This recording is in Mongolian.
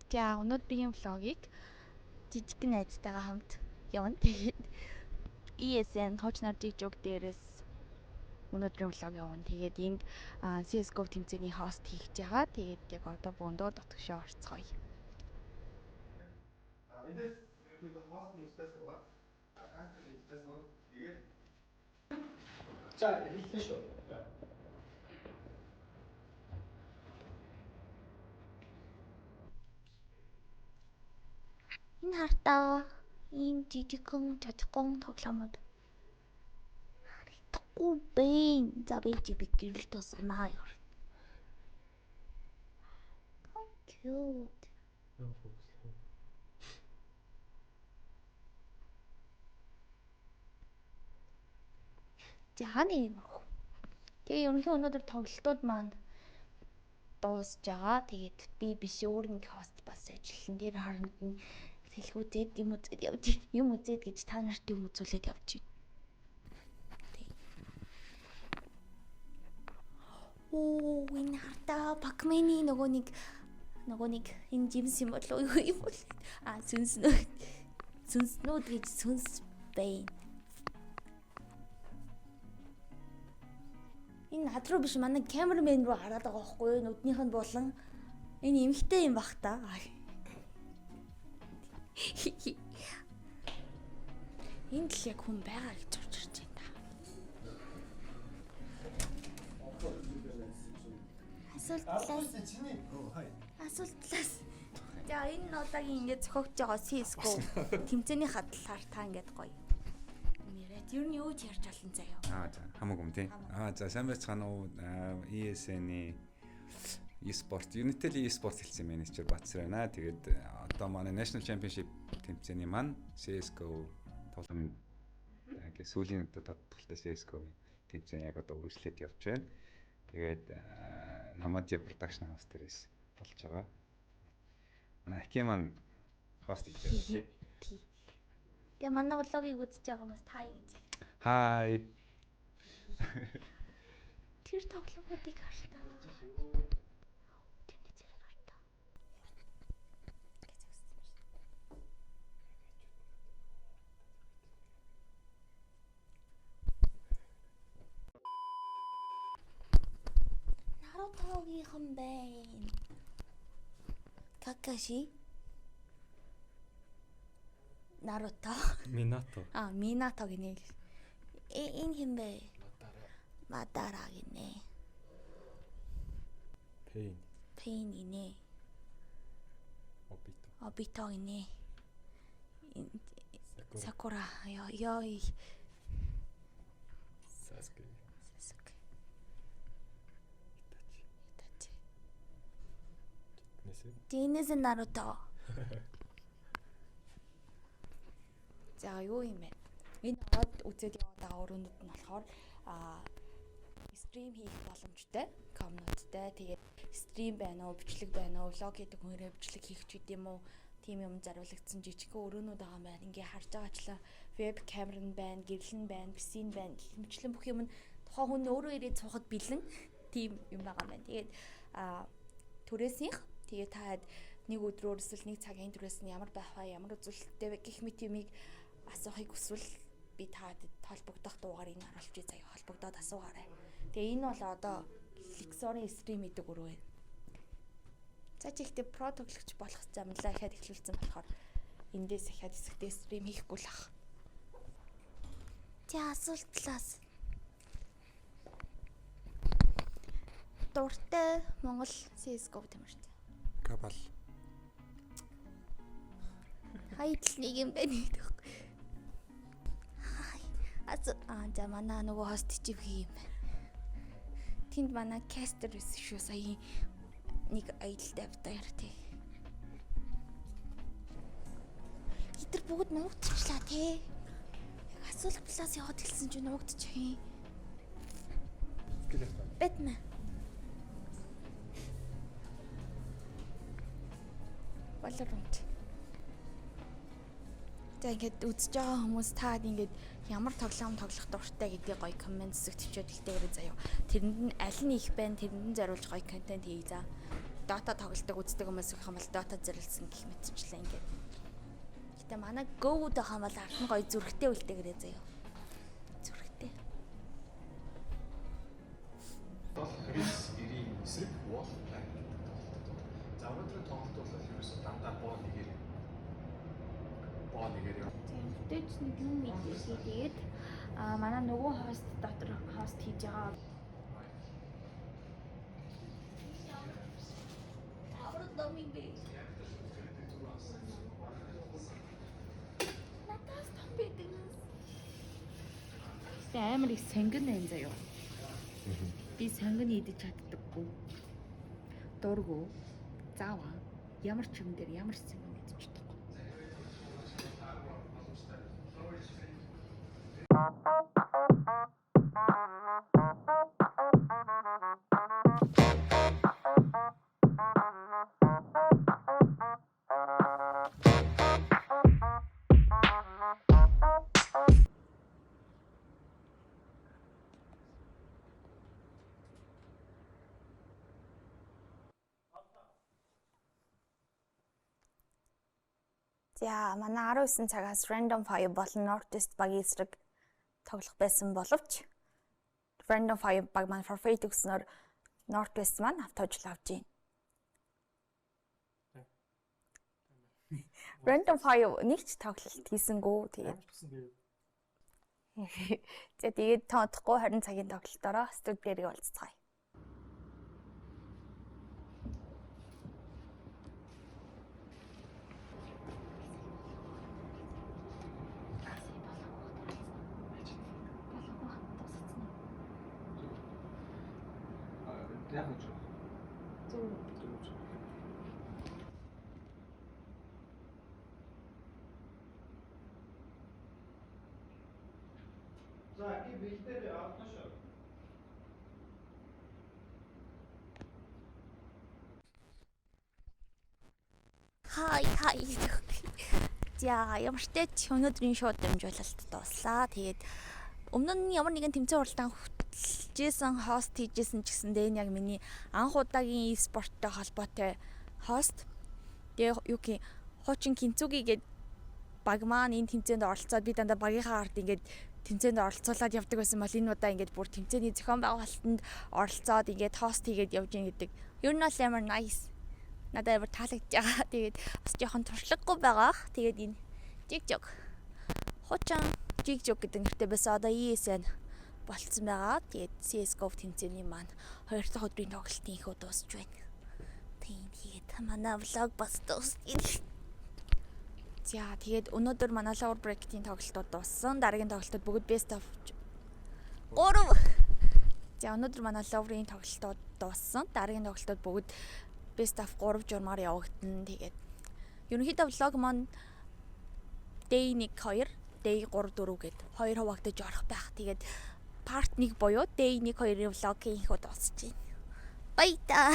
За өнөөдрийн влогийг жижигхэн найзтайгаа хамт явна. Тэгээд ESN Хожнор Жижиг дээрээс өнөөдрийн влог явна. Тэгээд энд CS:GO тэмцээний хост хийж байгаа. Тэгээд яг одоо бөөндөө дотгошоо орцгоё. За хэлсэн шүү. Энэ хартаа ийм жижигхэн чадахгүй тоглоомод харагдахгүй бэ. За би гэрэл туснаа яа. Cute. Яаны. Тэгээ ерөнхийдөө өнөөдөр тоглолтууд маань дуусж байгаа. Тэгээд би биш өөр нэг хост бас ажиллан дээр харна. Сэлгүүцээд юм үзээд явж юм үзээд гэж та нарт юм үзүүлээд явж байна. Оо, энэ хартаа Пакмени нөгөө нэг энэ жимс юм болоо юу юм бол сүнснүүд гэж сүнс байна. Энэ над руу биш манай камермен руу хараад байгаа байхгүй юу? Нүднийх нь булан энэ эмхтэй юм бах та. Энд л яг хүн байгаа гэж учирч байна. Асуултлаас. За энэ удаагийн ингээд зохиогч байгаа CS:GO тэмцээний хадлаар та ингээд гоё. Нэрээд ер нь юу ч ярьж олон заяа. За хамаагүй юм тий. За сайн байцгаана уу? ESN-ийн e-sport, Unitel e-sport хэлсэн менежер Батсар байна. Тэгээд одоо манай National Championship тэмцээний маань CS:GO тоглоом яг сүүлийн одоо тодтолтой CS:GO тэмцээн яг одоо үргэлжлээд явж байна. Тэгээд Намади production house дээрээс болж байгаа. Манай Аки маань хост хийж байгаа тий. Тэгээ манай влогийг үзэж байгаа хүмүүс та гэж. Хай. Тэр тоглоомуудыг хартаа. Тэний зэрэг хартаа. Нарутогийн байна. Какаши. Наруто. Минато. Минато гинэ. Энэ хэм бэ? Мадара гинэ. Пейн гинэ. Обито гинэ. Сакура ёй. Саске. Итачи. Нэсэ. Динэс Наруто. За юу юм бэ? Энэ аваад үзээд яваад байгаа өрөөнүүд нь болохоор стрим хийх боломжтой, комноттой. Тэгээд стрим байна уу, бичлэг байна уу, влог гэдэг хүнээрээ бичлэг хийх ч гэдэм үү, тийм юм зориулагдсан жижигхэн өрөөнүүд байгаа юм байна. Ингээ харж байгаачлаа веб камер нь байна, гэрэл нь байна, писин байна. Хэмчлэн бүх юм нь тухайн хүн өөрөө ирээд суухад бэлэн тийм юм байгаа юм байна. Тэгээд түрээсийнх тэгээд таад нэг өдрөөр эсвэл нэг цагийн түрээс нь ямар байх вэ, ямар үзүүлэлттэй вэ гэх мэт юмыг асуухыг хүсвэл би таад холбогдох дуугаар энэ харуулж заяа холбогдоод асуугаарай. Тэгээ энэ бол одоо Lexor-ын стрим гэдэг өрөө байна. За чи ихтэй про тоглогч болох замлаа ихад эхлүүлсэн болохоор эндээс ихад хэсэгтээ стрим хийхгүй л ах. За асуултлаас. Дуртай Монгол CS:GO тэмэрч. Кабал. Хайдл нэг юм байна гэдэг. За манай нөгөө хост чив юм байна. Тэнд манай кастер шүү сая нэг аялалтай авдаар тий. Хитэр бүгд нуугдчихлаа тий. Яг асуултлаас яваад хэлсэн чинь нуугдчих юм. Бэтмэ. Valorant. За ингээд үзэж байгаа хүмүүс таад ингээд ямар тоглоом тоглох дуртай гэдгийг гоё комент хэсэг төвчөөд хэлтэйгээрэй заяа. Тэрэнд нь аль нь их байна, тэрэнд нь зориулж гоё контент хий за. Dota тоглолтог үздэг хүмүүс их юм бол Dota зэрэлсэн гэх мэтчлээ ингээд. Гэтэ манай Go дахан бол ард нь гоё зүрхтэй үлдээгээрээ заяа. Зүрхтэй. Крис 90 эсрэг wall line. За өнөөдрийн тоглолт бол ерөөсөө дандаа боо нэгээр яа. Тэгтээч нэг юм мэдээ. Тэгээд манай нөгөө хост дотор хост хийж байгаа. Таврал номын бэ. Натас томбидэг. Амар их сэнгэн байна заяа. Би сэнгэн идэж чаддаггүй. Дургу. Заава. Ямар ч юм дээр ямар ч сэнгэн идэж чадахгүй. За манай 19 цагаас Random Fire болон Northeast багийн эсрэг тоглох байсан боловч Random Fire баг маань forfeit өгснөөр Northwest маань автожил авч байна. Random Fire нэг ч тоглолт хийсэнгүү тэгээд. За тэгээд тоодохгүй 20 цагийн тоглолтоороо студ дээрээ уулзцгаая. Яг нь. За ки бэлдээ авах шүү. Хай. За ямар ч тач өнөөдрийн шоуд дамжуулалт дуслаа. Тэгээд өмнө нь ямар нэгэн тэмцээн уралдаан хөтлөжсэн хост хийжсэн ч гэсэн дээ яг миний анх удаагийн e-спорттой холбоотой хост. Тэгээ юуки хуучин Кинцуги гээд баг маань энэ тэмцээнд оролцоод би дандаа багийнхаа ард ингээд тэмцээнд оролцуулаад явдаг байсан бол энэ удаа ингээд бүр тэмцээний зохион байгуулалтанд оролцоод ингээд хост хийгээд явж ийн гэдэг. Ер нь бол амар nice. Надад амар таалагдж байгаа. Тэгээд бас жоохон туршлагагүй байгаа. Тэгээд энэ жиг хуучин жиг гэдэг нэртэй байсан одоо ESN болцсон байгаа. Тэгээд CS:GO тэмцээний маань 2 дахь өдрийн тоглолтын их дуусч байна. Тэгээд манай влог бас дуусна. За тэгээд өнөөдөр манай lower bracket-ийн тоглолтууд дууссан. Дараагийн тоглолтууд бүгд best of 3. За өнөөдөр манай lower-ийн тоглолтууд дууссан. Дараагийн тоглолтууд бүгд best of 3 журмаар явагдана. Тэгээд ерөнхийдөө влог маань day 1 2, day 3 4 гэд 2 хуваагдаж орох байх. Тэгээд part 1 буюу day 1 2-ийн влогийн их дуусч байна. Баярлалаа.